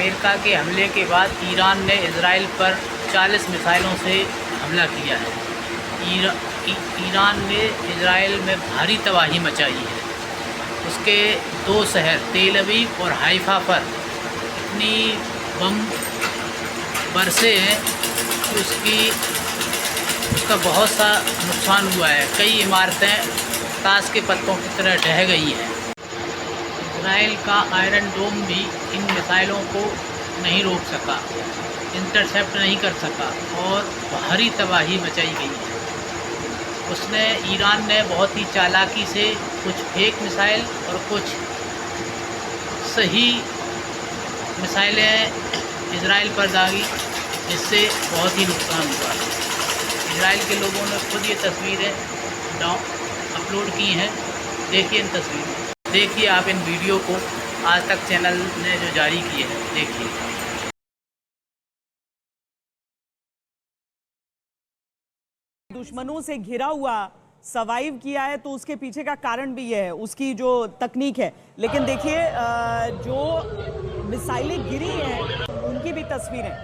America के हमले के बाद ईरान ने इजराइल पर 40 मिसाइलों से हमला किया है। ईरान ने इजराइल में भारी तबाही मचाई है। उसके 2 शहर तेल अवीव और हाइफा पर इतनी बम बरसे हैं कि उसका बहुत सा नुकसान हुआ है। कई इमारतें ताश के पत्तों की तरह ढह गई हैं। इजराइल का आयरन डोम भी इन मिसाइलों को नहीं रोक सका, इंटरसेप्ट नहीं कर सका और भारी तबाही मचाई गई है। ईरान ने बहुत ही चालाकी से कुछ फेक मिसाइल और कुछ सही मिसाइलें इजराइल पर दागी, जिससे बहुत ही नुकसान हुआ। इजराइल के लोगों ने खुद ये तस्वीरें अपलोड की हैं। देखिए इन तस्वीरों, देखिए आप इन वीडियो को आज तक चैनल ने जो जारी किए हैं, देखिए। दुश्मनों से घिरा हुआ सर्वाइव किया है, तो उसके पीछे का कारण भी है उसकी जो तकनीक है। लेकिन देखिए जो मिसाइलें गिरी हैं उनकी भी तस्वीरें।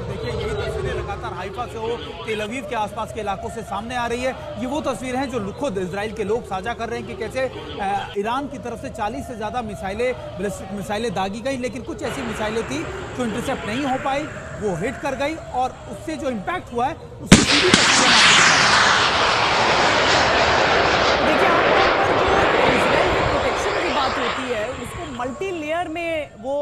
देखिए यही तस्वीरें लगातार हाइफा से हो तेल अवीव के आसपास के इलाकों से सामने आ रही है। ये वो तस्वीरें हैं जो खुद इजराइल के लोग साझा कर रहे हैं कि कैसे ईरान की तरफ से 40 से ज़्यादा बैलिस्टिक मिसाइलें दागी गई, लेकिन कुछ ऐसी मिसाइलें थी जो इंटरसेप्ट नहीं हो पाई, वो हिट कर गई और उससे जो इम्पैक्ट हुआ है उसकी सीधी तस्वीरें मल्टी लेयर में वो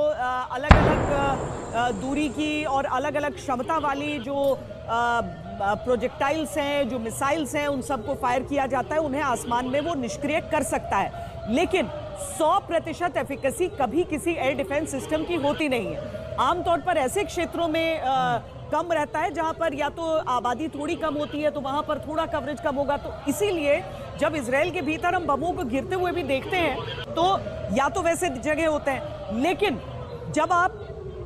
अलग अलग दूरी की और अलग अलग क्षमता वाली जो प्रोजेक्टाइल्स हैं, जो मिसाइल्स हैं, उन सबको फायर किया जाता है। उन्हें आसमान में वो निष्क्रिय कर सकता है, लेकिन 100% एफिकेसी कभी किसी एयर डिफेंस सिस्टम की होती नहीं है। आमतौर पर ऐसे क्षेत्रों में कम रहता है जहां पर या तो आबादी थोड़ी कम होती है, तो वहां पर थोड़ा कवरेज कम होगा। तो इसीलिए जब इजराइल के भीतर हम बमों को गिरते हुए भी देखते हैं तो या तो वैसे जगह होते हैं, लेकिन जब आप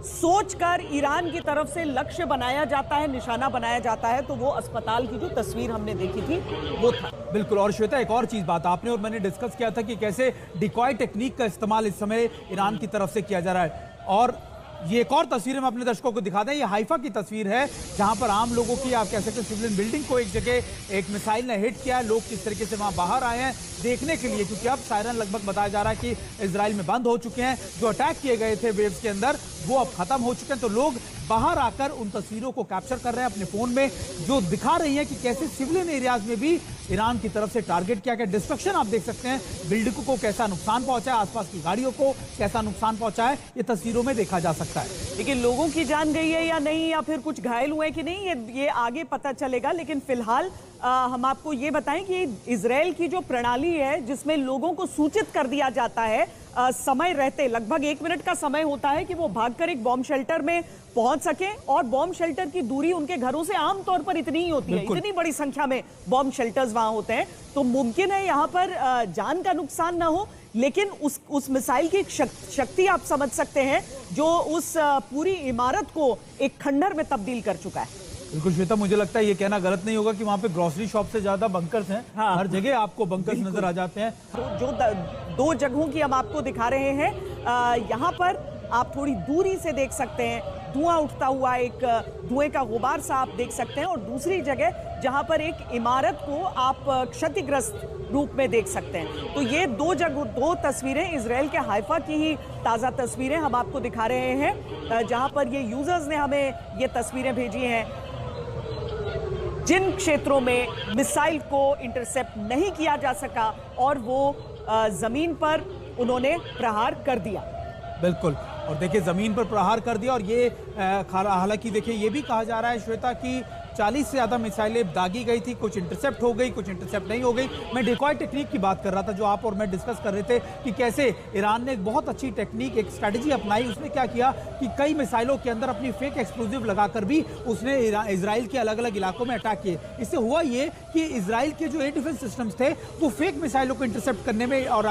सोचकर ईरान की तरफ से लक्ष्य बनाया जाता है, निशाना बनाया जाता है, तो वो अस्पताल की जो तस्वीर हमने देखी थी वो था। बिल्कुल। और श्वेता, एक और चीज बात आपने और मैंने डिस्कस किया था कि कैसे डिकॉय टेक्निक का इस्तेमाल इस समय ईरान की तरफ से किया जा रहा है। और ये एक और तस्वीर हम अपने दर्शकों को दिखा दें। ये हाइफा की तस्वीर है जहां पर आम लोगों की, आप कह सकते हैं सिविलियन बिल्डिंग को एक जगह एक मिसाइल ने हिट किया है। लोग किस तरीके से वहां बाहर आए हैं देखने के लिए, क्योंकि अब सायरन लगभग बताया जा रहा है कि इजराइल में बंद हो चुके हैं। जो अटैक किए गए थे वेव्स के अंदर वो अब खत्म हो चुके हैं। तो लोग बाहर आकर उन तस्वीरों को कैप्चर कर रहे हैं अपने फोन में, जो दिखा रही है कि कैसे सिविलियन एरियाज में भी ईरान की तरफ से टारगेट किया गया। डिस्ट्रक्शन आप देख सकते हैं, बिल्डिंगों को कैसा नुकसान पहुंचा है, आसपास की गाड़ियों को कैसा नुकसान पहुंचा है, ये तस्वीरों में देखा जा सकता है। लेकिन लोगों की जान गई है या नहीं, या फिर कुछ घायल हुए कि नहीं, ये आगे पता चलेगा। लेकिन फिलहाल हम आपको ये बताएं कि इजराइल की जो प्रणाली है जिसमें लोगों को सूचित कर दिया जाता है समय रहते, लगभग 1 मिनट का समय होता है कि वो भागकर एक बॉम्ब शेल्टर में पहुंच सके। और बॉम्ब शेल्टर की दूरी उनके घरों से आमतौर पर इतनी ही होती है, इतनी बड़ी संख्या में बॉम्ब शेल्टर्स वहां होते हैं। तो मुमकिन है यहां पर जान का नुकसान ना हो, लेकिन उस मिसाइल की शक्ति आप समझ सकते हैं जो उस पूरी इमारत को एक खंडर में तब्दील कर चुका है। बिल्कुल श्वेता, मुझे लगता है ये कहना गलत नहीं होगा कि वहाँ पे ग्रोसरी शॉप से ज्यादा बंकर्स हैं। हाँ, हर जगह आपको बंकर्स नजर आ जाते हैं। जो 2 जगहों की हम आपको दिखा रहे हैं, यहाँ पर आप थोड़ी दूरी से देख सकते हैं धुआं उठता हुआ, एक धुएं का गुबार सा आप देख सकते हैं। और दूसरी जगह जहाँ पर एक इमारत को आप क्षतिग्रस्त रूप में देख सकते हैं। तो ये 2 तस्वीरें इजराइल के हाइफा की ही ताज़ा तस्वीरें हम आपको दिखा रहे हैं, जहाँ पर ये यूजर्स ने हमें ये तस्वीरें भेजी हैं जिन क्षेत्रों में मिसाइल को इंटरसेप्ट नहीं किया जा सका और वो जमीन पर उन्होंने प्रहार कर दिया। बिल्कुल। और देखिए जमीन पर प्रहार कर दिया। और ये हालांकि देखिए ये भी कहा जा रहा है श्वेता कि 40 से ज़्यादा मिसाइलें दागी गई थी, कुछ इंटरसेप्ट हो गई, कुछ इंटरसेप्ट नहीं हो गई। मैं डिकॉय टेक्निक की बात कर रहा था जो आप और मैं डिस्कस कर रहे थे कि कैसे ईरान ने एक बहुत अच्छी टेक्निक, एक स्ट्रैटेजी अपनाई। उसने क्या किया कि कई मिसाइलों के अंदर अपनी फेक एक्सप्लोजिव लगाकर भी उसने इजराइल के अलग अलग इलाकों में अटैक किए। इससे हुआ ये कि इजराइल के जो एयर डिफेंस सिस्टम्स थे वो फेक मिसाइलों को इंटरसेप्ट करने में और